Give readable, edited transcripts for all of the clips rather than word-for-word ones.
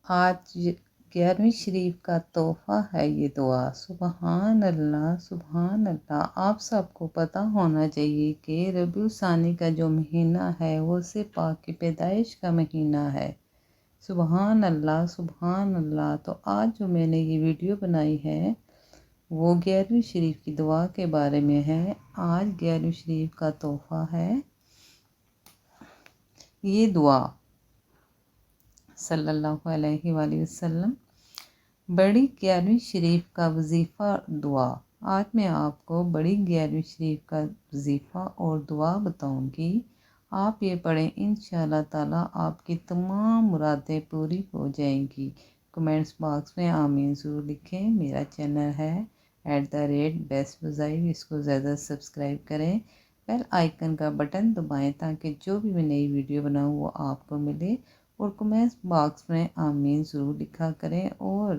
آج 11ویں شریف کا تحفہ ہے یہ دعا۔ سبحان اللہ سبحان اللہ۔ آپ سب کو پتہ ہونا چاہیے کہ ربیع الثانی کا جو مہینہ ہے وہ صرف پاک کی پیدائش کا مہینہ ہے۔ سبحان اللہ سبحان اللہ۔ تو آج جو میں نے یہ ویڈیو بنائی ہے وہ 11ویں شریف کی دعا کے بارے میں ہے۔ آج 11ویں شریف کا تحفہ ہے یہ دعا۔ صلی اللہ علیہ وآلہ وسلم۔ بڑی 11ویں شریف کا وظیفہ دعا۔ آج میں آپ کو بڑی 11ویں شریف کا وظیفہ اور دعا بتاؤں گی۔ آپ یہ پڑھیں، انشاءاللہ تعالیٰ آپ کی تمام مرادیں پوری ہو جائیں گی۔ کمنٹس باکس میں آمین ضرور لکھیں۔ میرا چینل ہے @bestwazaiv، اس کو زیادہ سبسکرائب کریں، بیل آئیکن کا بٹن دبائیں تاکہ جو بھی میں نئی ویڈیو بناؤں وہ آپ کو ملے، اور کمنٹس باکس میں آمین ضرور لکھا کریں، اور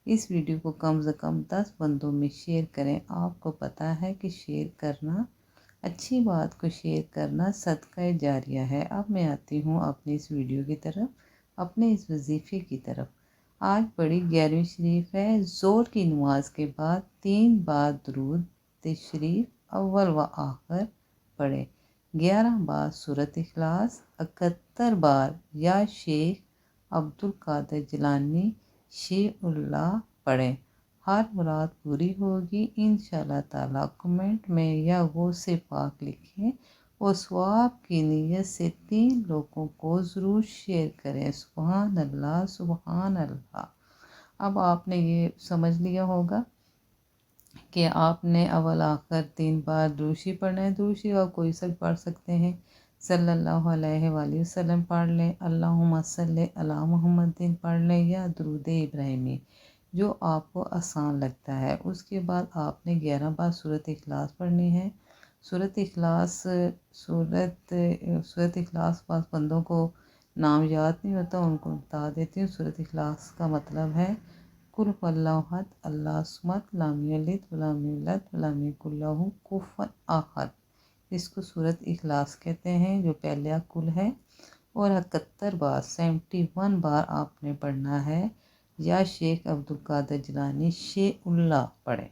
اس ویڈیو کو کم سے کم 10 بندوں میں شیئر کریں۔ آپ کو پتہ ہے کہ شیئر کرنا، اچھی بات کو شیئر کرنا صدقہ جاریہ ہے۔ اب میں آتی ہوں اپنی اس ویڈیو کی طرف، اپنے اس وظیفے کی طرف۔ آج بڑی 11ویں شریف ہے۔ ظہر کی نماز کے بعد 3 بار درود شریف اول و آخر پڑھیں، 11 بار سورۃ اخلاص، 71 بار یا شیخ عبدالقادر جیلانی شیع اللہ پڑھیں۔ ہر مراد پوری ہوگی انشاءاللہ تعالیٰ۔ کمنٹ میں یا غوث پاک لکھیں، اور ثواب کی نیت سے 3 لوگوں کو ضرور شیئر کریں۔ سبحان اللہ سبحان اللہ۔ اب آپ نے یہ سمجھ لیا ہوگا کہ آپ نے اول آخر 3 بار درود شریف پڑھنا ہے۔ درود شریف آپ کوئی سا بھی پڑھ سکتے ہیں، صلی اللہ علیہ وآلہ وسلم پڑھ لیں، اللہم صلی علی محمد پڑھ لیں، یا درود ابراہیمی، جو آپ کو آسان لگتا ہے۔ اس کے بعد آپ نے 11 بار سورۃ اخلاص پڑھنی ہے۔ سورۃ اخلاص بعض بندوں کو نام یاد نہیں ہوتا، ان کو بتا دیتی ہوں۔ سورۃ اخلاص کا مطلب ہے قل هو اللہ احد اللہ الصمد لم یلد ولم یولد ولم یکن لہ کفوا احد۔ اس کو سورۃ اخلاص کہتے ہیں، جو پہلا قل ہے، اور 71 بار 71 بار آپ نے پڑھنا ہے، یا شیخ عبدالقادر جیلانی شیع اللہ پڑھیں۔